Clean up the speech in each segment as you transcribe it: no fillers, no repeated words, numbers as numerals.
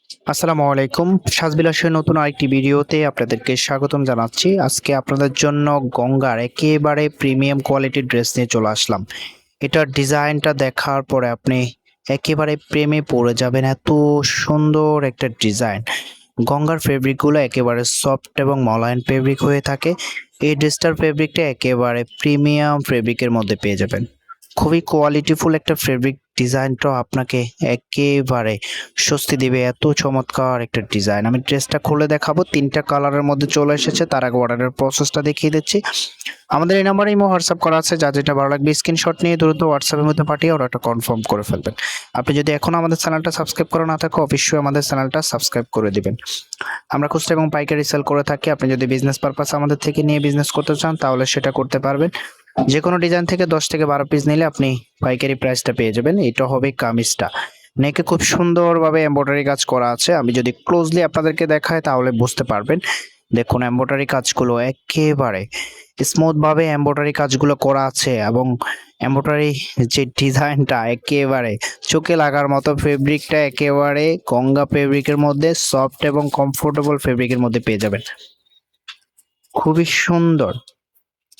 আসসালামু আলাইকুম। সাজবিলাসের নতুন আরেকটি ভিডিওতে আপনাদেরকে স্বাগতম জানাচ্ছি। আজকে আপনাদের জন্য গঙ্গার একেবারে প্রিমিয়াম কোয়ালিটির ড্রেস নিয়ে চলে আসলাম। এটার ডিজাইনটা দেখার পরে আপনি একেবারে প্রেমে পড়ে যাবেন, এত সুন্দর একটা ডিজাইন। গঙ্গার ফেব্রিকগুলো একেবারে সফট এবং মলায়ন ফেব্রিক হয়ে থাকে। এই ড্রেসটার ফেব্রিকটা একেবারে প্রিমিয়াম ফেব্রিকের মধ্যে পেয়ে যাবেন। খুবই কোয়ালিটিফুল একটা ফেব্রিক, ডিজাইনটাও আপনাকে একেবারে স্বস্তি দিবে, এত চমৎকার একটা ডিজাইন। আমি ড্রেসটা খুলে দেখাবো, 3টা কালারের মধ্যে চলে এসেছে। তার আগে অর্ডারের প্রসেসটা দেখিয়ে দিচ্ছি। আমাদের এই নাম্বারে ইমো হোয়াটসঅ্যাপ করা আছে, যা যেটা ভালো লাগবে স্ক্রিনশট নিয়ে দ্রুত হোয়াটসঅ্যাপের মধ্যে পাঠিয়ে অর্ডারটা কনফার্ম করে ফেলবেন। আপনি যদি এখনো আমাদের চ্যানেলটা সাবস্ক্রাইব করা না থাকে, অবশ্যই আমাদের চ্যানেলটা সাবস্ক্রাইব করে দিবেন। আমরা খুচরা এবং পাইকারি সেল করে থাকি। আপনি যদি বিজনেস পারপাস আমাদের থেকে নিয়ে বিজনেস করতে চান তাহলে সেটা করতে পারবেন। যে কোনো ডিজাইন থেকে 10 থেকে 12 পিস নিলে আপনি পাইকারি প্রাইসটা পেয়ে যাবেন। এটা হবে কামিজটা। নেকে খুব সুন্দরভাবে এমব্রয়ডারি কাজ করা আছে। আমি যদি ক্লোজলি আপনাদেরকে দেখাই তাহলে বুঝতে পারবেন। দেখুন এমব্রয়ডারি কাজগুলো একেবারে স্মুথ ভাবে এমব্রয়ডারি কাজগুলো করা আছে, এবং এমব্রয়ডারি যে ডিজাইনটা একেবারে চোখে লাগার মতো। ফেব্রিকটা একেবারে গঙ্গা ফেব্রিকের মধ্যে সফট এবং কমফোর্টেবল ফেব্রিকের মধ্যে পেয়ে যাবেন। খুবই সুন্দর,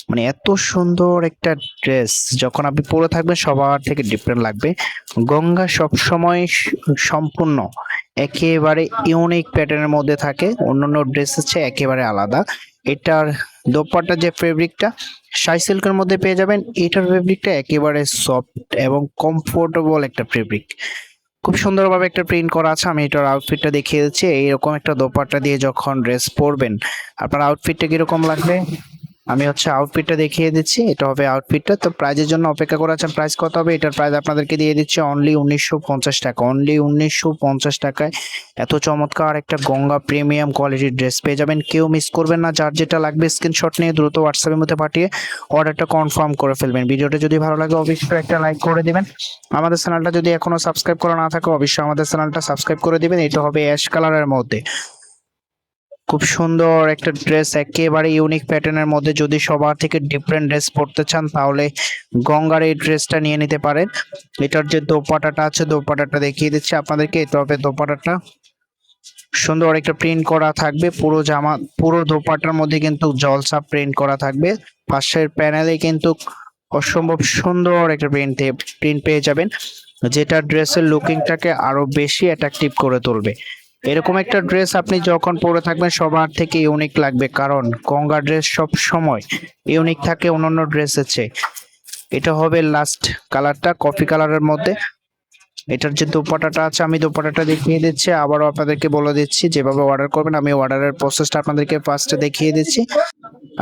মানে এত সুন্দর একটা ড্রেস যখন আপনি পরে থাকবেন সবার থেকে ডিফারেন্ট লাগবে। গঙ্গা সব সময় সম্পূর্ণ একেবারে ইউনিক প্যাটার্নের মধ্যে থাকে, অন্যান্য ড্রেস হচ্ছে একেবারে আলাদা। এটার দোপাট্টা যে ফেব্রিকটা শাই সিল্কের মধ্যে পেয়ে যাবেন। এটার ফেব্রিকটা একেবারে সফট এবং কমফোর্টেবল একটা ফেব্রিক। খুব সুন্দরভাবে একটা প্রিন্ট করা আছে। আমি এটার আউটফিটটা দেখিয়ে দিচ্ছি। এইরকম একটা দোপাট্টা দিয়ে যখন ড্রেস পরবেন আপনার আউটফিটটা কিরকম লাগবে আমি আউটফিটটা দেখিয়ে দিচ্ছি। এটা হবে আউটফিটটা। তো প্রাইজের জন্য অপেক্ষা করে আছেন। প্রাইস কত হবে? এটার প্রাইস আপনাদেরকে দিয়ে দিচ্ছি অনলি 1950 টাকা। অনলি 1950 টাকায় এত চমৎকার একটা গঙ্গা প্রিমিয়াম কোয়ালিটির ড্রেস পেয়ে যাবেন। কেউ মিস করবেন না। যার যেটা লাগবে স্ক্রিনশট নিয়ে দ্রুত হোয়াটসঅ্যাপের মধ্যে পাঠিয়ে অর্ডারটা কনফার্ম করে ফেলবেন। ভিডিওটা যদি ভালো লাগে অবশ্যই একটা লাইক করে দিবেন। আমাদের চ্যানেলটা যদি এখনো সাবস্ক্রাইব করা না থাকে অবশ্যই আমাদের চ্যানেলটা সাবস্ক্রাইব করে দিবেন। এটা হবে অ্যাশ কালারের মধ্যে। খুব সুন্দর একটা ড্রেস, একেবারে ইউনিক প্যাটার্নের মধ্যে। যদি সবার থেকে ডিফারেন্ট ড্রেস পরতে চান তাহলে গঙ্গার এই ড্রেসটা নিয়ে নিতে পারেন। এটার যে দোপাট্টাটা আছে দোপাট্টাটা দেখিয়ে দিচ্ছি আপনাদেরকে। এটা হবে দোপাট্টাটা। সুন্দর একটা প্রিন্ট করা থাকবে পুরো জামা, পুরো দোপাট্টার মধ্যে কিন্তু জলসা প্রিন্ট করা থাকবে। পাশের প্যানেলে কিন্তু অসম্ভব সুন্দর একটা প্রিন্ট পেয়ে যাবেন, যেটা ড্রেসের লুকিংটাকে আরো বেশি অ্যাট্রাকটিভ করে তুলবে। এরকম একটা ড্রেস আপনি যখন পরে থাকবেন সবার থেকে ইউনিক লাগবে, কারণ গঙ্গা ড্রেস সব সময় ইউনিক থাকে অন্যান্য ড্রেসের চেয়ে। এটা হবে লাস্ট কালারটা কফি কালারের মধ্যে। এটার যে দোপাট্টাটা আছে আমি দোপাট্টাটা দেখিয়ে দিচ্ছি, আবারও আপনাদেরকে বলে দিচ্ছি যেভাবে অর্ডার করবেন। আমি অর্ডারের প্রসেসটা আপনাদেরকে ফার্স্টে দেখিয়ে দিচ্ছি।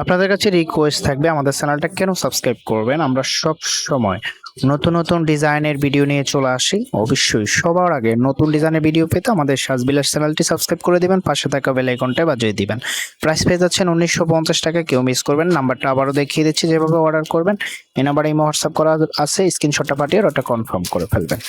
আপনাদের কাছে রিকোয়েস্ট থাকবে আমাদের চ্যানেলটা কেন সাবস্ক্রাইব করবেন। আমরা সব সময় নতুন নতুন ডিজাইনের ভিডিও নিয়ে চলে আসি। অবশ্যই সবার আগে নতুন ডিজাইনের ভিডিও পেতে আমাদের সাজবিলাস চ্যানেলটি সাবস্ক্রাইব করে দিবেন, পাশে থাকা বেল আইকনটা বাজিয়ে দিবেন। প্রাইস পেয়ে যাচ্ছেন 1950 টাকা। কেউ মিস করবেন। নাম্বারটা আবারও দেখিয়ে দিচ্ছি যেভাবে অর্ডার করবেন। এই নাম্বারে হোয়াটসঅ্যাপ করা আছে, স্ক্রিনশটটা পাঠিয়ে ওটা কনফার্ম করে ফেলবেন।